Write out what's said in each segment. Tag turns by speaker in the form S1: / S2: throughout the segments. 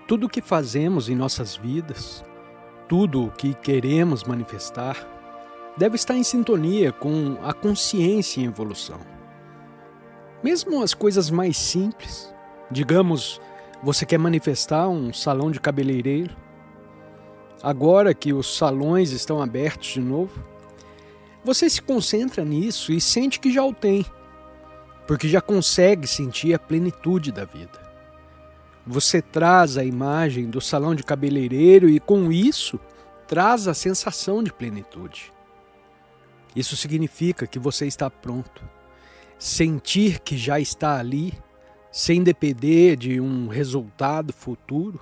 S1: Tudo o que fazemos em nossas vidas, tudo o que queremos manifestar, deve estar em sintonia com a consciência em evolução. Mesmo as coisas mais simples, digamos, você quer manifestar um salão de cabeleireiro, agora que os salões estão abertos de novo, você se concentra nisso e sente que já o tem, porque já consegue sentir a plenitude da vida. Você traz a imagem do salão de cabeleireiro e, com isso, traz a sensação de plenitude. Isso significa que você está pronto. Sentir que já está ali, sem depender de um resultado futuro,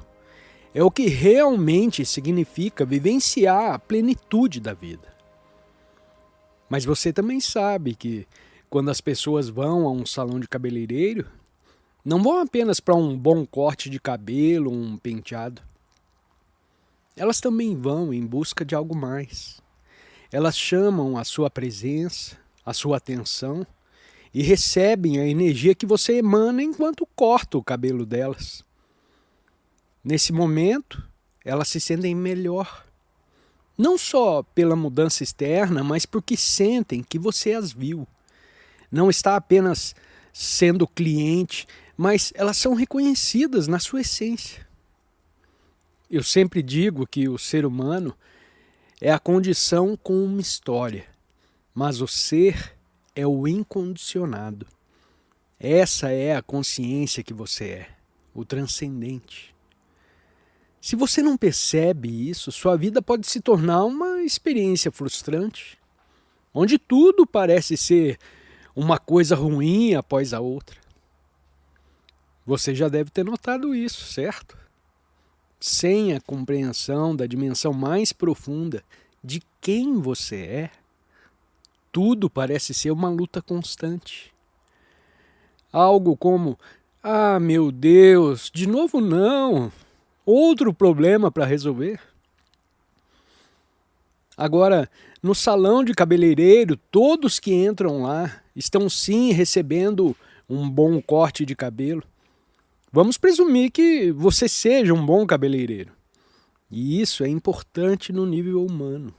S1: é o que realmente significa vivenciar a plenitude da vida. Mas você também sabe que, quando as pessoas vão a um salão de cabeleireiro, não vão apenas para um bom corte de cabelo, um penteado. Elas também vão em busca de algo mais. Elas chamam a sua presença, a sua atenção e recebem a energia que você emana enquanto corta o cabelo delas. Nesse momento, elas se sentem melhor. Não só pela mudança externa, mas porque sentem que você as viu. Não está apenas sendo cliente, mas elas são reconhecidas na sua essência. Eu sempre digo que o ser humano é a condição com uma história, mas o ser é o incondicionado. Essa é a consciência que você é, o transcendente. Se você não percebe isso, sua vida pode se tornar uma experiência frustrante, onde tudo parece ser uma coisa ruim após a outra. Você já deve ter notado isso, certo? Sem a compreensão da dimensão mais profunda de quem você é, tudo parece ser uma luta constante. Algo como, ah, meu Deus, de novo não, outro problema para resolver. Agora, no salão de cabeleireiro, todos que entram lá estão sim recebendo um bom corte de cabelo. Vamos presumir que você seja um bom cabeleireiro. E isso é importante no nível humano.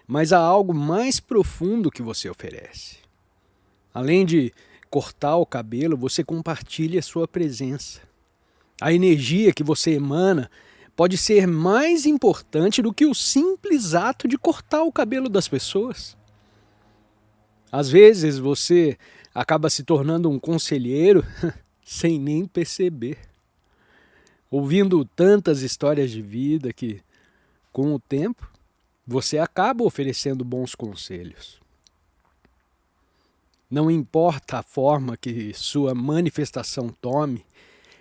S1: Mas há algo mais profundo que você oferece. Além de cortar o cabelo, você compartilha sua presença. A energia que você emana pode ser mais importante do que o simples ato de cortar o cabelo das pessoas. Às vezes você acaba se tornando um conselheiro sem nem perceber. Ouvindo tantas histórias de vida que, com o tempo, você acaba oferecendo bons conselhos. Não importa a forma que sua manifestação tome,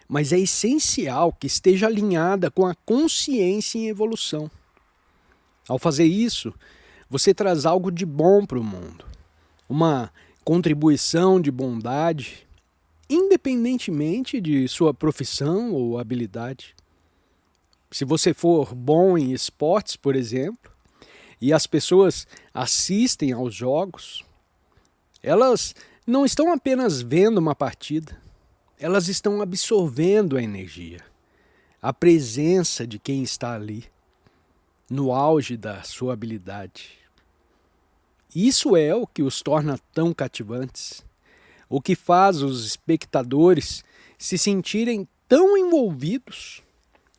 S1: mas é essencial que esteja alinhada com a consciência em evolução. Ao fazer isso, você traz algo de bom para o mundo, uma contribuição de bondade, independentemente de sua profissão ou habilidade. Se você for bom em esportes, por exemplo, e as pessoas assistem aos jogos, elas não estão apenas vendo uma partida, elas estão absorvendo a energia, a presença de quem está ali, no auge da sua habilidade. Isso é o que os torna tão cativantes, o que faz os espectadores se sentirem tão envolvidos,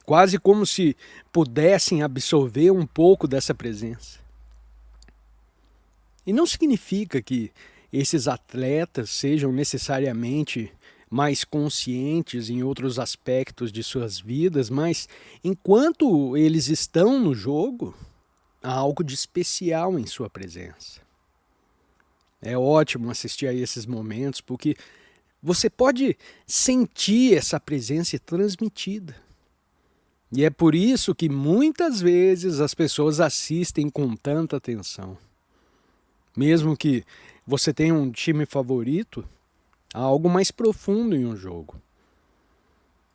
S1: quase como se pudessem absorver um pouco dessa presença. E não significa que esses atletas sejam necessariamente mais conscientes em outros aspectos de suas vidas, mas enquanto eles estão no jogo, há algo de especial em sua presença. É ótimo assistir a esses momentos, porque você pode sentir essa presença transmitida. E é por isso que muitas vezes as pessoas assistem com tanta atenção. Mesmo que você tenha um time favorito, há algo mais profundo em um jogo.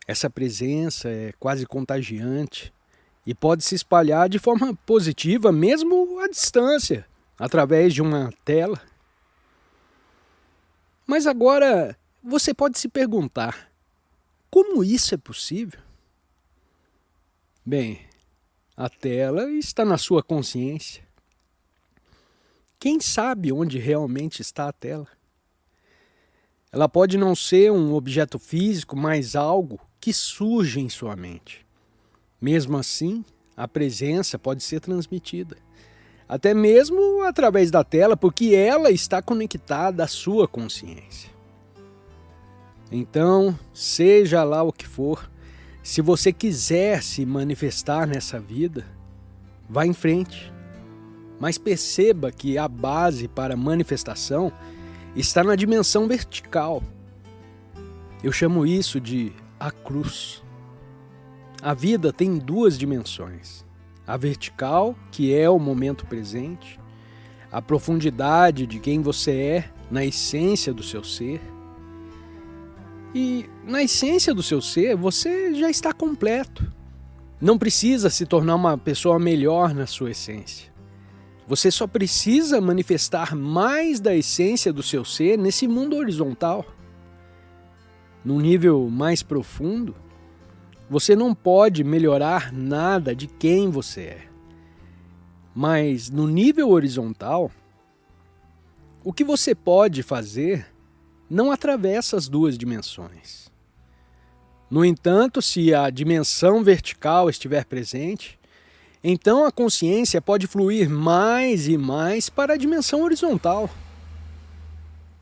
S1: Essa presença é quase contagiante e pode se espalhar de forma positiva, mesmo à distância, através de uma tela. Mas agora você pode se perguntar, como isso é possível? Bem, a tela está na sua consciência. Quem sabe onde realmente está a tela? Ela pode não ser um objeto físico, mas algo que surge em sua mente. Mesmo assim, a presença pode ser transmitida, até mesmo através da tela, porque ela está conectada à sua consciência. Então, seja lá o que for, se você quiser se manifestar nessa vida, vá em frente. Mas perceba que a base para a manifestação está na dimensão vertical. Eu chamo isso de a cruz. A vida tem duas dimensões. A vertical, que é o momento presente, a profundidade de quem você é na essência do seu ser. E na essência do seu ser, você já está completo. Não precisa se tornar uma pessoa melhor na sua essência. Você só precisa manifestar mais da essência do seu ser nesse mundo horizontal. Num nível mais profundo, você não pode melhorar nada de quem você é. Mas no nível horizontal, o que você pode fazer não atravessa as duas dimensões. No entanto, se a dimensão vertical estiver presente, então a consciência pode fluir mais e mais para a dimensão horizontal.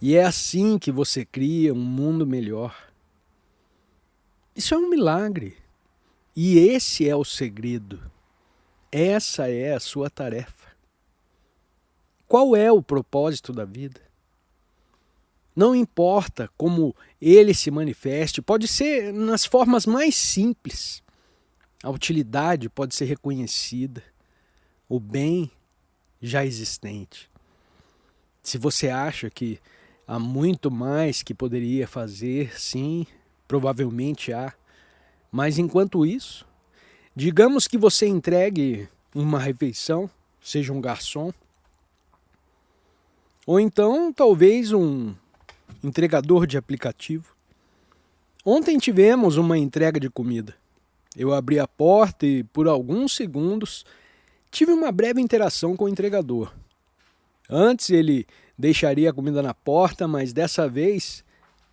S1: E é assim que você cria um mundo melhor. Isso é um milagre. E esse é o segredo. Essa é a sua tarefa. Qual é o propósito da vida? Não importa como ele se manifeste, pode ser nas formas mais simples. A utilidade pode ser reconhecida, o bem já existente. Se você acha que há muito mais que poderia fazer, sim, provavelmente há. Mas enquanto isso, digamos que você entregue uma refeição, seja um garçom, ou então talvez um entregador de aplicativo. Ontem tivemos uma entrega de comida. Eu abri a porta e, por alguns segundos, tive uma breve interação com o entregador. Antes ele deixaria a comida na porta, mas dessa vez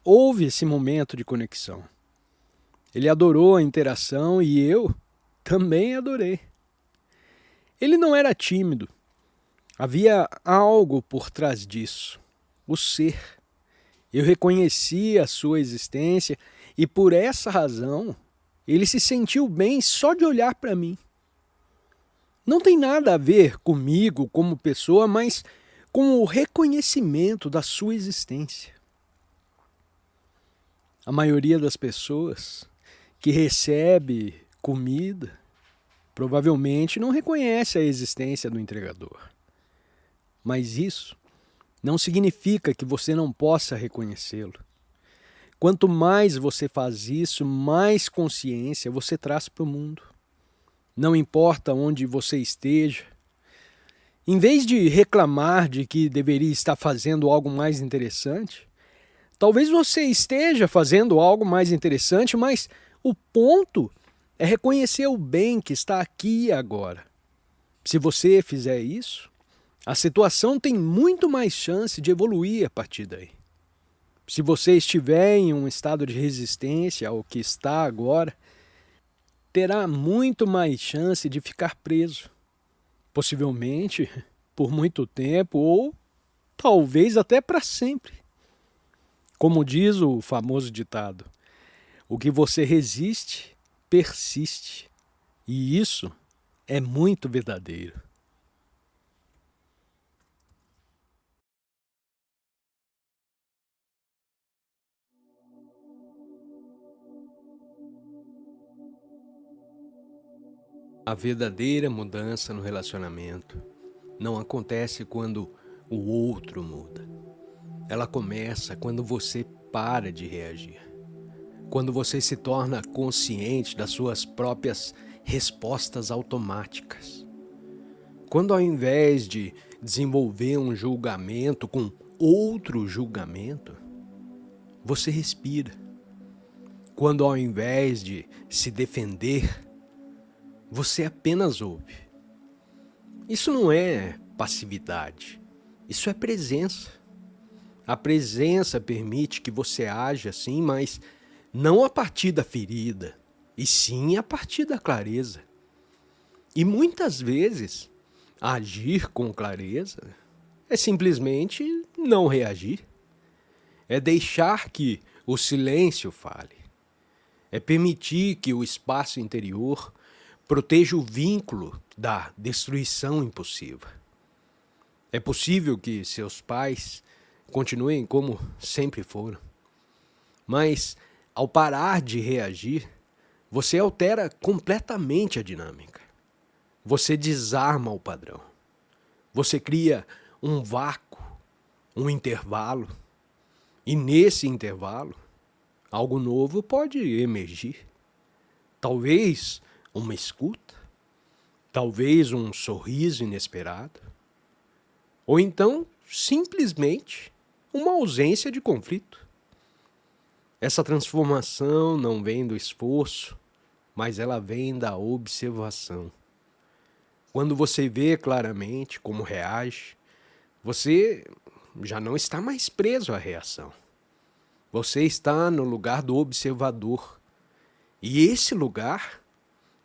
S1: houve esse momento de conexão. Ele adorou a interação e eu também adorei. Ele não era tímido. Havia algo por trás disso, o ser. Eu reconhecia a sua existência e por essa razão ele se sentiu bem só de olhar para mim. Não tem nada a ver comigo como pessoa, mas com o reconhecimento da sua existência. A maioria das pessoas que recebe comida provavelmente não reconhece a existência do entregador. Mas isso não significa que você não possa reconhecê-lo. Quanto mais você faz isso, mais consciência você traz para o mundo. Não importa onde você esteja. Em vez de reclamar de que deveria estar fazendo algo mais interessante, talvez você esteja fazendo algo mais interessante, mas o ponto é reconhecer o bem que está aqui e agora. Se você fizer isso, a situação tem muito mais chance de evoluir a partir daí. Se você estiver em um estado de resistência ao que está agora, terá muito mais chance de ficar preso. Possivelmente por muito tempo ou talvez até para sempre. Como diz o famoso ditado, o que você resiste, persiste. E isso é muito verdadeiro. A verdadeira mudança no relacionamento não acontece quando o outro muda. Ela começa quando você para de reagir. Quando você se torna consciente das suas próprias respostas automáticas. Quando ao invés de desenvolver um julgamento com outro julgamento, você respira. Quando ao invés de se defender, Você apenas ouve. Isso não é passividade, isso é presença. A presença permite que você haja assim, mas não a partir da ferida, e sim a partir da clareza. E muitas vezes, agir com clareza é simplesmente não reagir. É deixar que o silêncio fale. É permitir que o espaço interior proteja o vínculo da destruição impulsiva. É possível que seus pais continuem como sempre foram, mas ao parar de reagir, você altera completamente a dinâmica. Você desarma o padrão. Você cria um vácuo, um intervalo. E nesse intervalo, algo novo pode emergir. Talvez uma escuta, talvez um sorriso inesperado, ou então simplesmente uma ausência de conflito. Essa transformação não vem do esforço, mas ela vem da observação. Quando você vê claramente como reage, você já não está mais preso à reação. Você está no lugar do observador. E esse lugar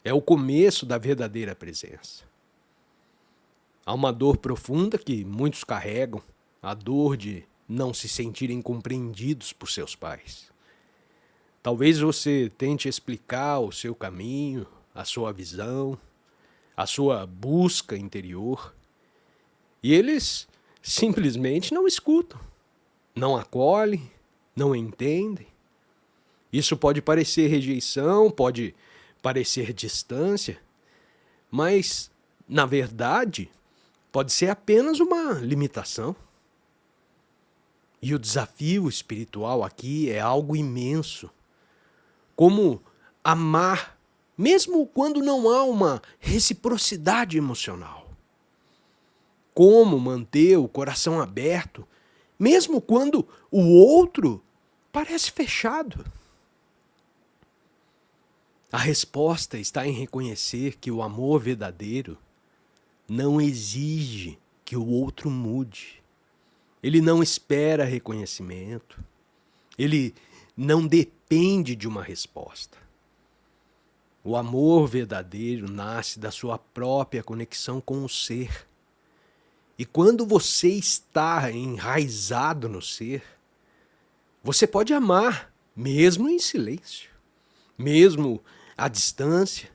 S1: é o começo da verdadeira presença. Há uma dor profunda que muitos carregam, a dor de não se sentirem compreendidos por seus pais. Talvez você tente explicar o seu caminho, a sua visão, a sua busca interior, e eles simplesmente não escutam, não acolhem, não entendem. Isso pode parecer rejeição, pode parecer distância, mas, na verdade, pode ser apenas uma limitação. E o desafio espiritual aqui é algo imenso. Como amar, mesmo quando não há uma reciprocidade emocional. Como manter o coração aberto, mesmo quando o outro parece fechado. A resposta está em reconhecer que o amor verdadeiro não exige que o outro mude. Ele não espera reconhecimento. Ele não depende de uma resposta. O amor verdadeiro nasce da sua própria conexão com o ser. E quando você está enraizado no ser, você pode amar, mesmo em silêncio, mesmo à distância,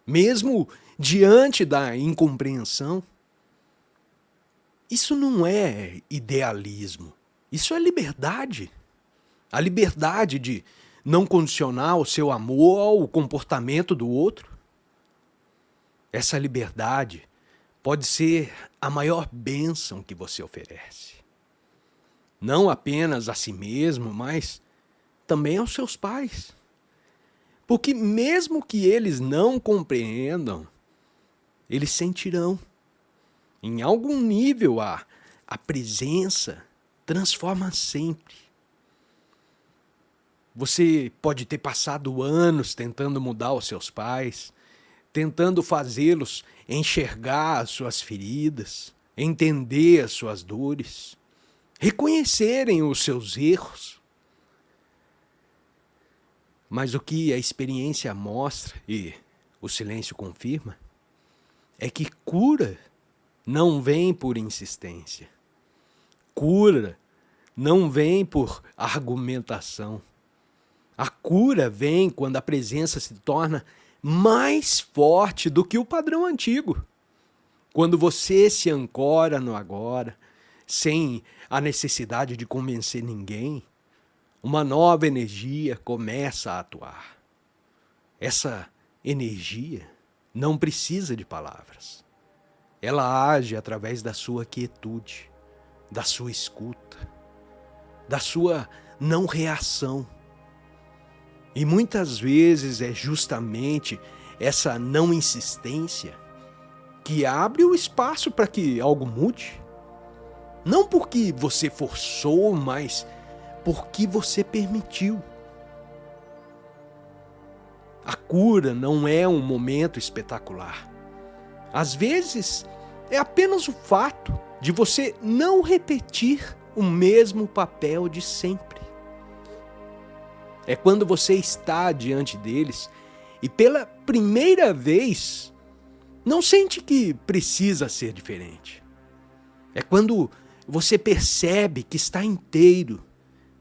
S1: mesmo diante da incompreensão. Isso não é idealismo, isso é liberdade. A liberdade de não condicionar o seu amor ao comportamento do outro. Essa liberdade pode ser a maior bênção que você oferece. Não apenas a si mesmo, mas também aos seus pais. Porque mesmo que eles não compreendam, eles sentirão. Em algum nível, a presença transforma sempre. Você pode ter passado anos tentando mudar os seus pais, tentando fazê-los enxergar as suas feridas, entender as suas dores, reconhecerem os seus erros. Mas o que a experiência mostra, e o silêncio confirma, é que cura não vem por insistência. Cura não vem por argumentação. A cura vem quando a presença se torna mais forte do que o padrão antigo. Quando você se ancora no agora, sem a necessidade de convencer ninguém, uma nova energia começa a atuar. Essa energia não precisa de palavras. Ela age através da sua quietude, da sua escuta, da sua não reação. E muitas vezes é justamente essa não insistência que abre o espaço para que algo mude. Não porque você forçou, mas porque você permitiu. A cura não é um momento espetacular. Às vezes, é apenas o fato de você não repetir o mesmo papel de sempre. É quando você está diante deles e pela primeira vez não sente que precisa ser diferente. É quando você percebe que está inteiro,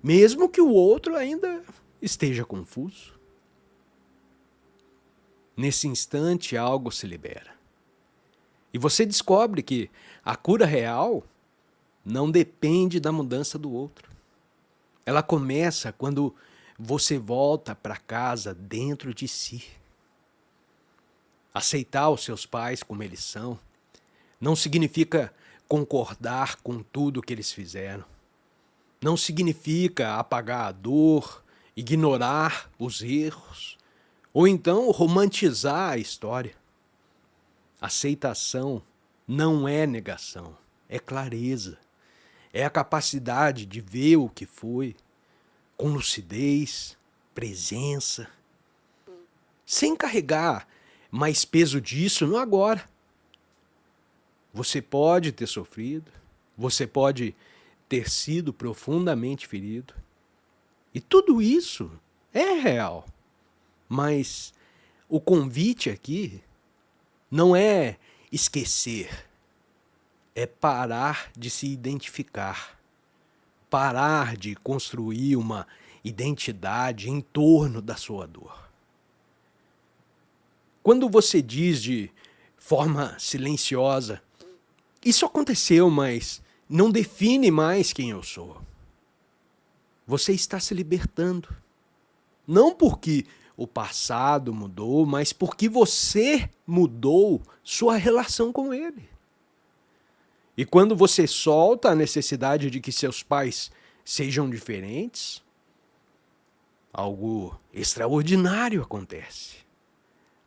S1: mesmo que o outro ainda esteja confuso. Nesse instante, algo se libera. E você descobre que a cura real não depende da mudança do outro. Ela começa quando você volta para casa dentro de si. Aceitar os seus pais como eles são não significa concordar com tudo que eles fizeram. Não significa apagar a dor, ignorar os erros, ou então romantizar a história. Aceitação não é negação, é clareza. É a capacidade de ver o que foi, com lucidez, presença, sem carregar mais peso disso no agora. Você pode ter sofrido, você pode ter sido profundamente ferido, e tudo isso é real. Mas o convite aqui não é esquecer, é parar de se identificar, parar de construir uma identidade em torno da sua dor. Quando você diz de forma silenciosa, isso aconteceu, mas não define mais quem eu sou, você está se libertando. Não porque o passado mudou, mas porque você mudou sua relação com ele. E quando você solta a necessidade de que seus pais sejam diferentes, algo extraordinário acontece.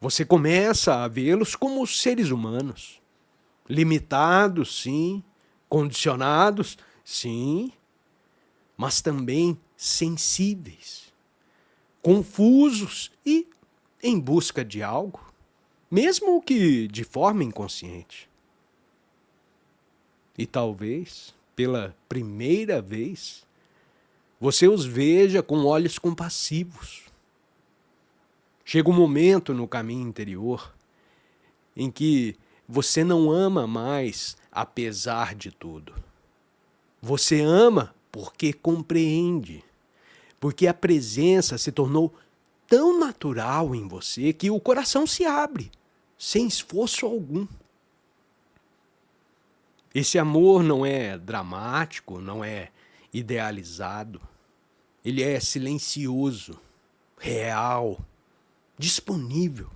S1: Você começa a vê-los como seres humanos. Limitados, sim. Condicionados, sim. Mas também sensíveis. Confusos e em busca de algo, mesmo que de forma inconsciente. E talvez, pela primeira vez, você os veja com olhos compassivos. Chega um momento no caminho interior em que você não ama mais apesar de tudo. Você ama porque compreende, porque a presença se tornou tão natural em você que o coração se abre, sem esforço algum. Esse amor não é dramático, não é idealizado. Ele é silencioso, real, disponível.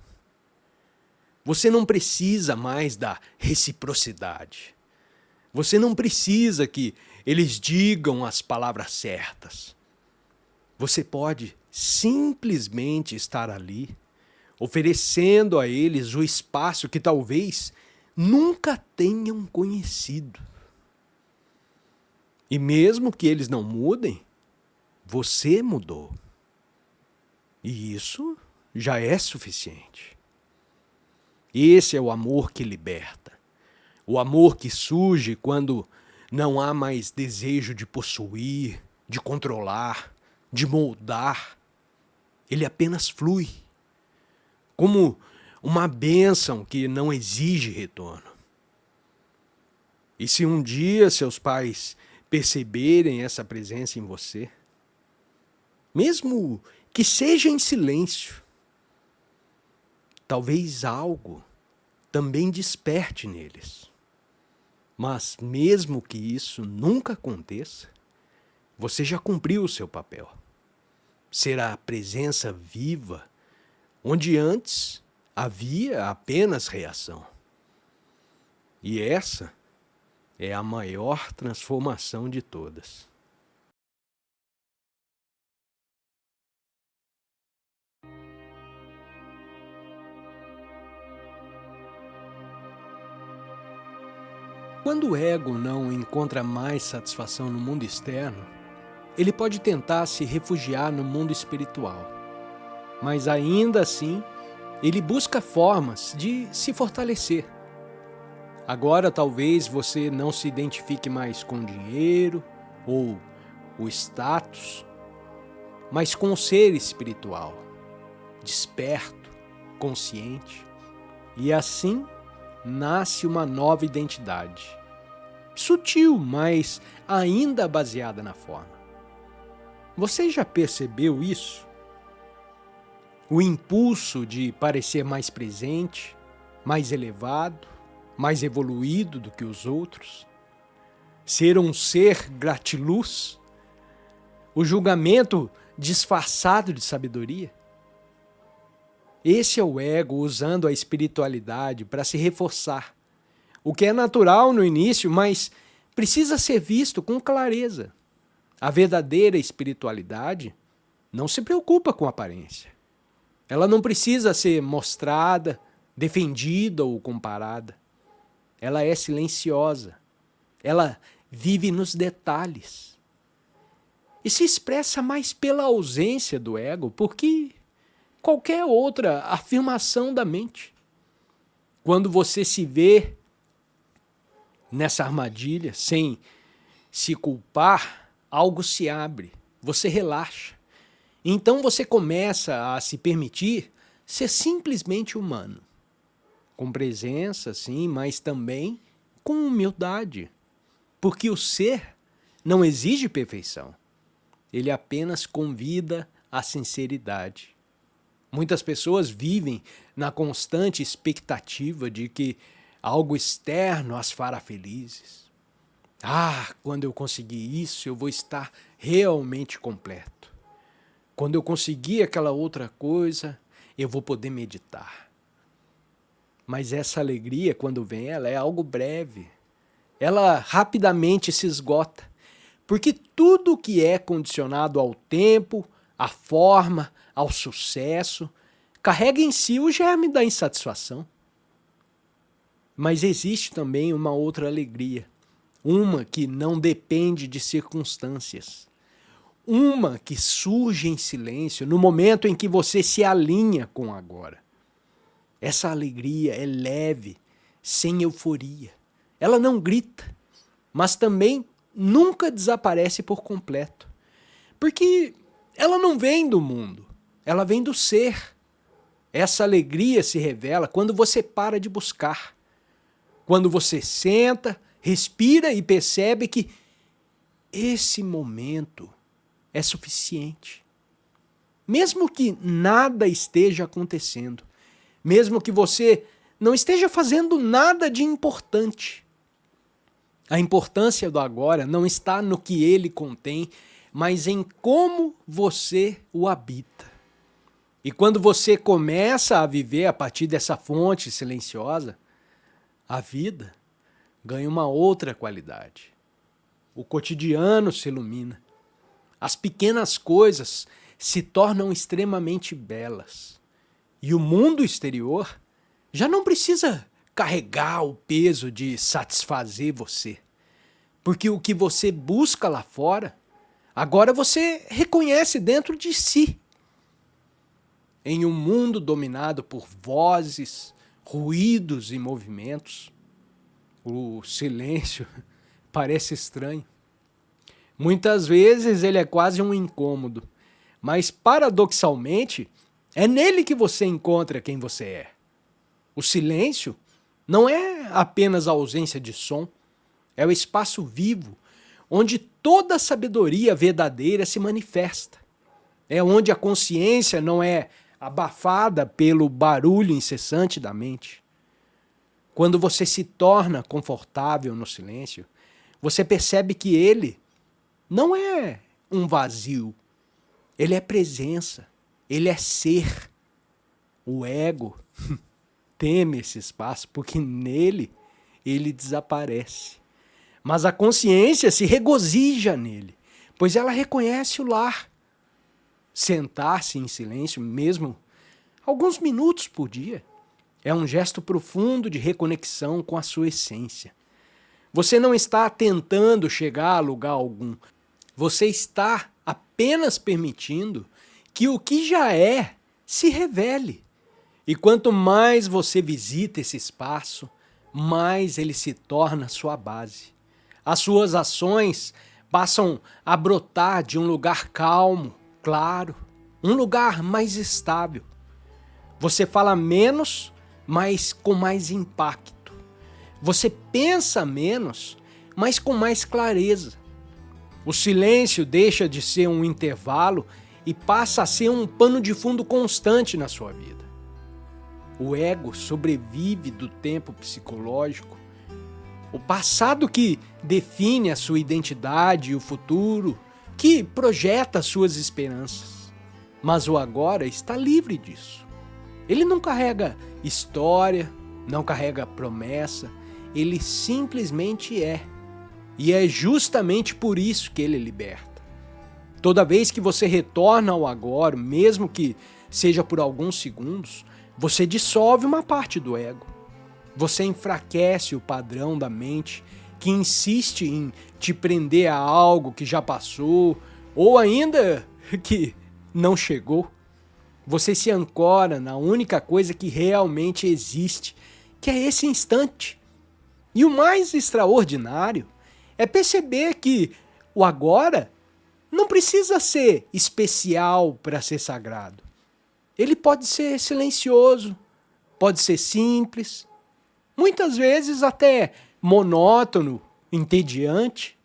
S1: Você não precisa mais da reciprocidade. Você não precisa que eles digam as palavras certas. Você pode simplesmente estar ali, oferecendo a eles o espaço que talvez nunca tenham conhecido. E mesmo que eles não mudem, você mudou. E isso já é suficiente. Esse é o amor que liberta. O amor que surge quando não há mais desejo de possuir, de controlar, de moldar. Ele apenas flui. Como uma bênção que não exige retorno. E se um dia seus pais perceberem essa presença em você, mesmo que seja em silêncio, talvez algo também desperte neles. Mas mesmo que isso nunca aconteça, você já cumpriu o seu papel. Será a presença viva, onde antes havia apenas reação. E essa é a maior transformação de todas. Quando o ego não encontra mais satisfação no mundo externo, ele pode tentar se refugiar no mundo espiritual. mas ainda assim, ele busca formas de se fortalecer. Agora talvez você não se identifique mais com o dinheiro ou o status, mas com o ser espiritual, desperto, consciente. E assim nasce uma nova identidade, sutil, mas ainda baseada na forma. Você já percebeu isso? O impulso de parecer mais presente, mais elevado, mais evoluído do que os outros? Ser um ser gratiluz? O julgamento disfarçado de sabedoria? Esse é o ego usando a espiritualidade para se reforçar, o que é natural no início, mas precisa ser visto com clareza. A verdadeira espiritualidade não se preocupa com aparência. Ela não precisa ser mostrada, defendida ou comparada. Ela é silenciosa. Ela vive nos detalhes. E se expressa mais pela ausência do ego, porque qualquer outra afirmação da mente. Quando você se vê nessa armadilha, sem se culpar, algo se abre, você relaxa. Então você começa a se permitir ser simplesmente humano. Com presença, sim, mas também com humildade. Porque o ser não exige perfeição. Ele apenas convida à sinceridade. Muitas pessoas vivem na constante expectativa de que algo externo as fará felizes. Quando eu conseguir isso, eu vou estar realmente completo. Quando eu conseguir aquela outra coisa, eu vou poder meditar. Mas essa alegria, quando vem, ela é algo breve. Ela rapidamente se esgota. Porque tudo que é condicionado ao tempo, à forma, ao sucesso, carrega em si o germe da insatisfação. Mas existe também uma outra alegria, uma que não depende de circunstâncias, uma que surge em silêncio no momento em que você se alinha com o agora. Essa alegria é leve, sem euforia. Ela não grita, mas também nunca desaparece por completo, porque ela não vem do mundo. Ela vem do ser. Essa alegria se revela quando você para de buscar. Quando você senta, respira e percebe que esse momento é suficiente. Mesmo que nada esteja acontecendo, mesmo que você não esteja fazendo nada de importante. A importância do agora não está no que ele contém, mas em como você o habita. E quando você começa a viver a partir dessa fonte silenciosa, a vida ganha uma outra qualidade. O cotidiano se ilumina. As pequenas coisas se tornam extremamente belas. E o mundo exterior já não precisa carregar o peso de satisfazer você. Porque o que você busca lá fora, agora você reconhece dentro de si. Em um mundo dominado por vozes, ruídos e movimentos, o silêncio parece estranho. Muitas vezes ele é quase um incômodo, mas paradoxalmente é nele que você encontra quem você é. O silêncio não é apenas a ausência de som, é o espaço vivo onde toda a sabedoria verdadeira se manifesta. É onde a consciência não é abafada pelo barulho incessante da mente. Quando você se torna confortável no silêncio, você percebe que ele não é um vazio, ele é presença, ele é ser. O ego teme esse espaço porque nele ele desaparece. Mas a consciência se regozija nele, pois ela reconhece o lar. Sentar-se em silêncio, mesmo alguns minutos por dia, é um gesto profundo de reconexão com a sua essência. Você não está tentando chegar a lugar algum. Você está apenas permitindo que o que já é se revele. E quanto mais você visita esse espaço, mais ele se torna sua base. As suas ações passam a brotar de um lugar calmo, claro, um lugar mais estável. Você fala menos, mas com mais impacto. Você pensa menos, mas com mais clareza. O silêncio deixa de ser um intervalo e passa a ser um pano de fundo constante na sua vida. O ego sobrevive do tempo psicológico. O passado que define a sua identidade e o futuro, que projeta suas esperanças. Mas o agora está livre disso. Ele não carrega história, não carrega promessa, ele simplesmente é. E é justamente por isso que ele liberta. Toda vez que você retorna ao agora, mesmo que seja por alguns segundos, você dissolve uma parte do ego. Você enfraquece o padrão da mente que insiste em te prender a algo que já passou ou ainda que não chegou. Você se ancora na única coisa que realmente existe, que é esse instante. E o mais extraordinário é perceber que o agora não precisa ser especial para ser sagrado. Ele pode ser silencioso, pode ser simples, muitas vezes até monótono, entediante,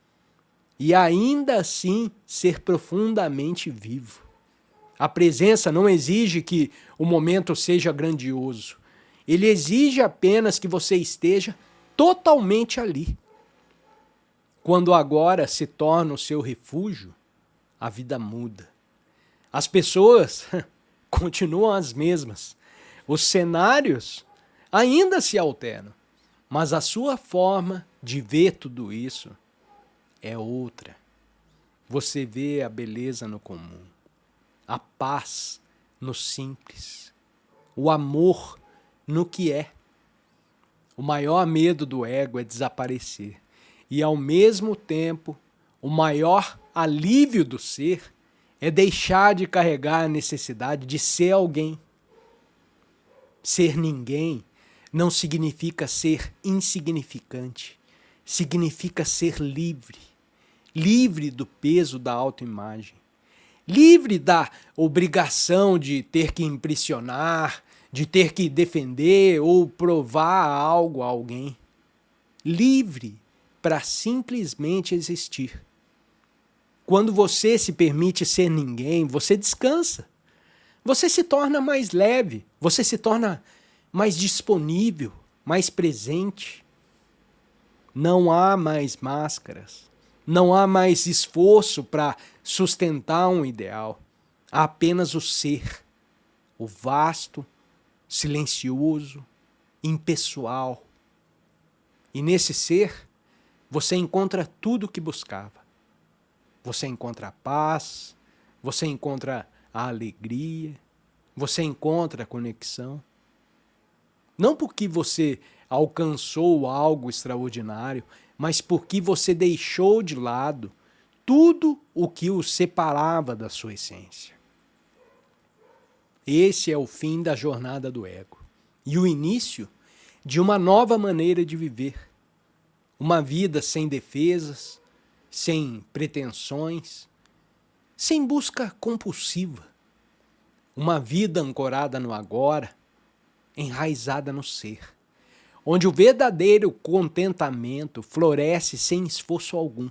S1: e ainda assim ser profundamente vivo. A presença não exige que o momento seja grandioso. Ele exige apenas que você esteja totalmente ali. Quando o agora se torna o seu refúgio, a vida muda. As pessoas continuam as mesmas. Os cenários ainda se alteram, mas a sua forma de ver tudo isso é outra. Você vê a beleza no comum, a paz no simples, o amor no que é. O maior medo do ego é desaparecer e, ao mesmo tempo, o maior alívio do ser é deixar de carregar a necessidade de ser alguém. Ser ninguém não significa ser insignificante, significa ser livre. Livre do peso da autoimagem. Livre da obrigação de ter que impressionar, de ter que defender ou provar algo a alguém. Livre para simplesmente existir. Quando você se permite ser ninguém, você descansa. Você se torna mais leve, você se torna mais disponível, mais presente. Não há mais máscaras, não há mais esforço para sustentar um ideal. Há apenas o ser, o vasto, silencioso, impessoal. E nesse ser, você encontra tudo o que buscava. Você encontra a paz, você encontra a alegria, você encontra a conexão. Não porque você alcançou algo extraordinário, mas porque você deixou de lado tudo o que o separava da sua essência. Esse é o fim da jornada do ego e o início de uma nova maneira de viver. Uma vida sem defesas, sem pretensões, sem busca compulsiva. Uma vida ancorada no agora, enraizada no ser, onde o verdadeiro contentamento floresce sem esforço algum.